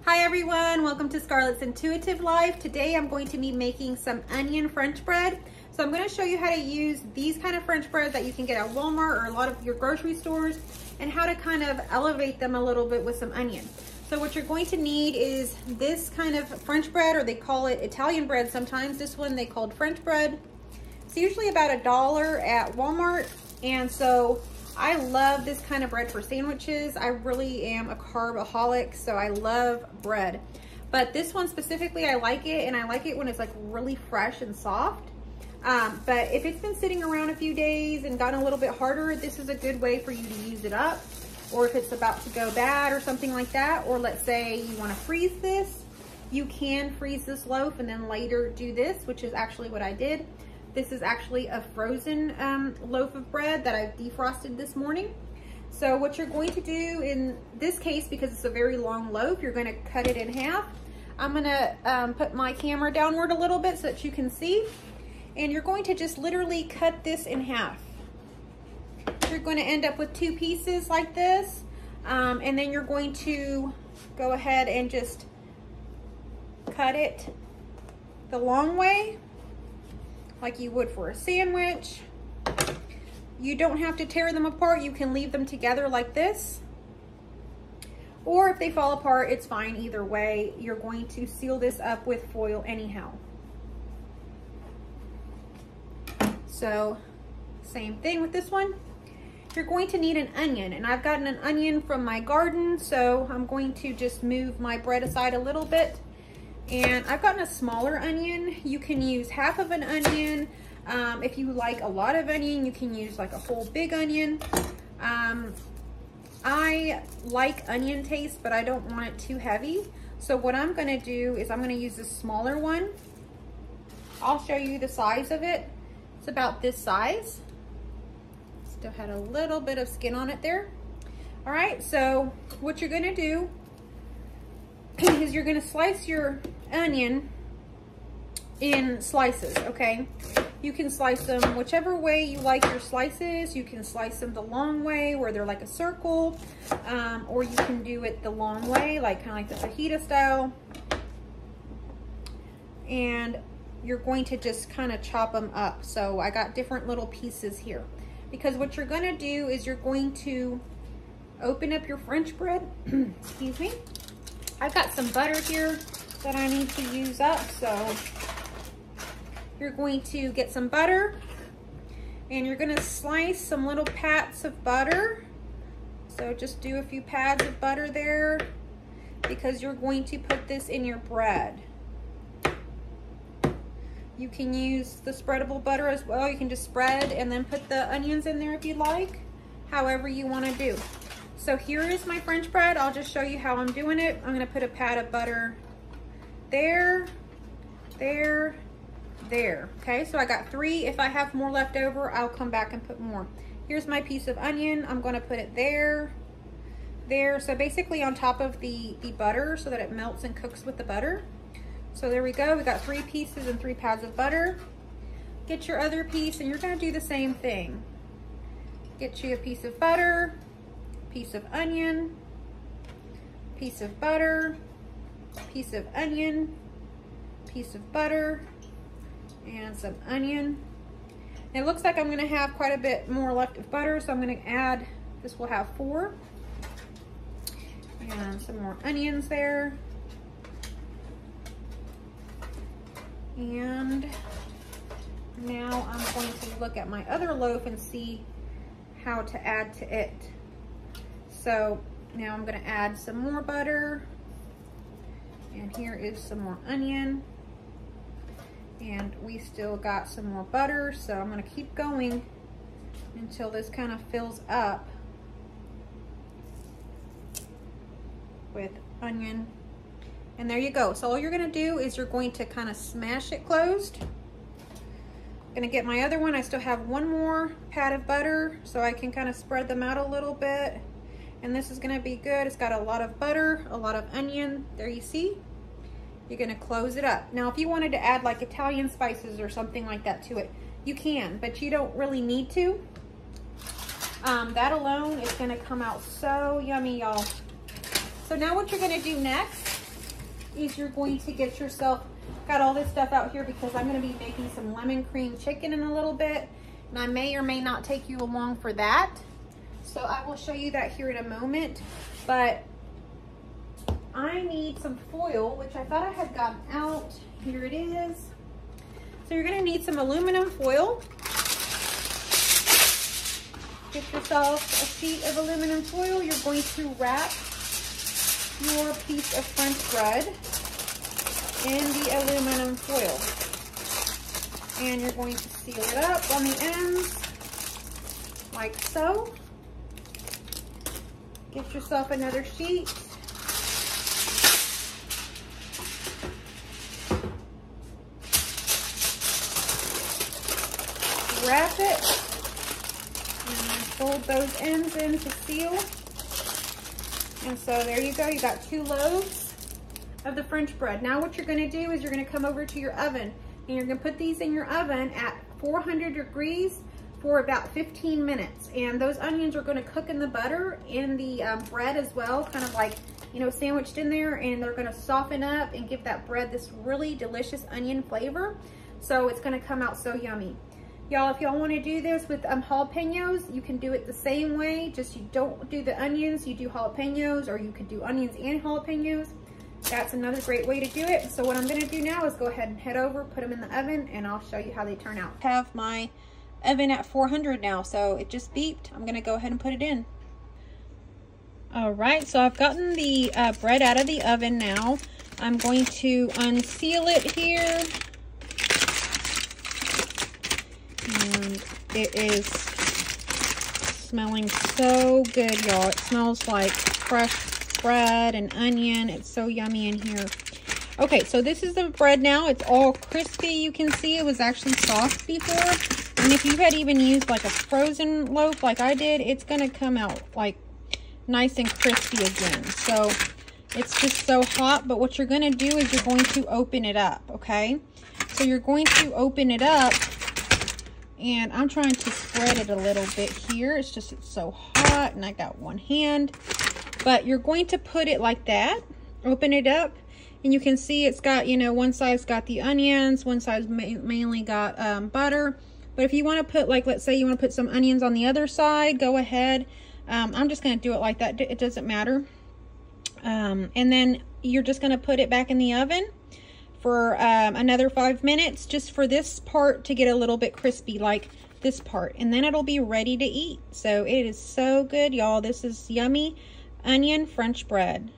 Hi everyone, welcome to Scarlett's Intuitive Life. Today I'm going to be making some onion French bread. So I'm going to show you how to use these kind of French bread that you can get at Walmart or a lot of your grocery stores, and how to kind of elevate them a little bit with some onion. So what you're going to need is this kind of French bread, or they call it Italian bread sometimes. This one they called French bread. It's usually about $1 at Walmart, and so I love this kind of bread for sandwiches. I really am a carbaholic, so I love bread. But this one specifically, I like it, and I like it when it's like really fresh and soft. But if it's been sitting around a few days and gotten a little bit harder, this is a good way for you to use it up. Or if it's about to go bad or something like that, or let's say you want to freeze this, you can freeze this loaf and then later do this, which is actually what I did. This is actually a frozen loaf of bread that I've defrosted this morning. So what you're going to do in this case, because it's a very long loaf, you're going to cut it in half. I'm going to put my camera downward a little bit so that you can see. And you're going to just literally cut this in half. You're going to end up with 2 pieces like this. And then you're going to go ahead and just cut it the long way, like you would for a sandwich. You don't have to tear them apart. You can leave them together like this. Or if they fall apart, it's fine either way. You're going to seal this up with foil anyhow. So, same thing with this one. You're going to need an onion, and I've gotten an onion from my garden, so I'm going to just move my bread aside a little bit. And I've gotten a smaller onion. You can use half of an onion. If you like a lot of onion, you can use like a whole big onion. I like onion taste, but I don't want it too heavy. So what I'm gonna do is I'm gonna use the smaller one. I'll show you the size of it. It's about this size. Still had a little bit of skin on it there. All right, so what you're gonna do is you're gonna slice your onion in slices, okay? You can slice them whichever way you like your slices. You can slice them the long way where they're like a circle, or you can do it the long way, like kind of like the fajita style. And you're going to just kind of chop them up. So I got different little pieces here. Because what you're gonna do is you're going to open up your French bread, excuse me. I've got some butter here that I need to use up, so you're going to get some butter and you're gonna slice some little pats of butter. So just do a few pads of butter there, because you're going to put this in your bread. You can use the spreadable butter as well. You can just spread and then put the onions in there if you like, however you wanna do. So here is my French bread. I'll just show you how I'm doing it. I'm gonna put a pat of butter there, there, there. Okay, so I got 3. If I have more left over, I'll come back and put more. Here's my piece of onion. I'm gonna put it there, there. So basically on top of the butter so that it melts and cooks with the butter. So there we go. We got 3 pieces and 3 pads of butter. Get your other piece and you're gonna do the same thing. Get you a piece of butter, piece of onion, piece of butter, piece of onion, piece of butter, and some onion. It looks like I'm gonna have quite a bit more left of butter, so I'm gonna add, this will have 4. And some more onions there. And now I'm going to look at my other loaf and see how to add to it. So now I'm gonna add some more butter, and here is some more onion, and we still got some more butter, so I'm gonna keep going until this kind of fills up with onion. And there you go. So all you're gonna do is you're going to kind of smash it closed. I'm gonna get my other one. I still have 1 more pat of butter, so I can kind of spread them out a little bit. And this is gonna be good. It's got a lot of butter, a lot of onion. There you see. You're gonna close it up. Now, if you wanted to add like Italian spices or something like that to it, you can, but you don't really need to. That alone is gonna come out so yummy, y'all. So now what you're gonna do next is you're going to get yourself, got all this stuff out here because I'm going to be making some lemon cream chicken in a little bit. And I may or may not take you along for that. So I will show you that here in a moment. But I need some foil, which I thought I had gotten out. Here it is. So you're going to need some aluminum foil. Get yourself a sheet of aluminum foil. You're going to wrap your piece of French bread in the aluminum foil. And you're going to seal it up on the ends, like so. Get yourself another sheet. Wrap it and fold those ends in to seal. And so there you go, you got 2 loaves of the French bread. Now what you're gonna do is you're gonna come over to your oven and you're gonna put these in your oven at 400 degrees for about 15 minutes. And those onions are gonna cook in the butter in the bread as well, kind of like, you know, sandwiched in there, and they're gonna soften up and give that bread this really delicious onion flavor. So it's gonna come out so yummy. Y'all, if y'all want to do this with jalapenos, you can do it the same way. Just you don't do the onions, you do jalapenos, or you could do onions and jalapenos. That's another great way to do it. So what I'm going to do now is go ahead and head over, put them in the oven, and I'll show you how they turn out. I have my oven at 400 now, so it just beeped. I'm going to go ahead and put it in. All right, so I've gotten the bread out of the oven now. I'm going to unseal it here. And it is smelling so good, y'all. It smells like fresh bread and onion. It's so yummy in here. Okay, so this is the bread now. It's all crispy. You can see it was actually soft before. And if you had even used like a frozen loaf like I did, it's going to come out like nice and crispy again. So it's just so hot. But what you're going to do is you're going to open it up, okay? So you're going to open it up. And I'm trying to spread it a little bit here. It's just, it's so hot and I got one hand. But you're going to put it like that. Open it up. And you can see it's got, you know, one side's got the onions. One side's mainly got butter. But if you want to put, like, let's say you want to put some onions on the other side, go ahead. I'm just going to do it like that. It doesn't matter. And then you're just going to put it back in the oven for another 5 minutes, just for this part to get a little bit crispy, like this part, and then it'll be ready to eat. So it is so good, y'all. This is yummy onion French bread.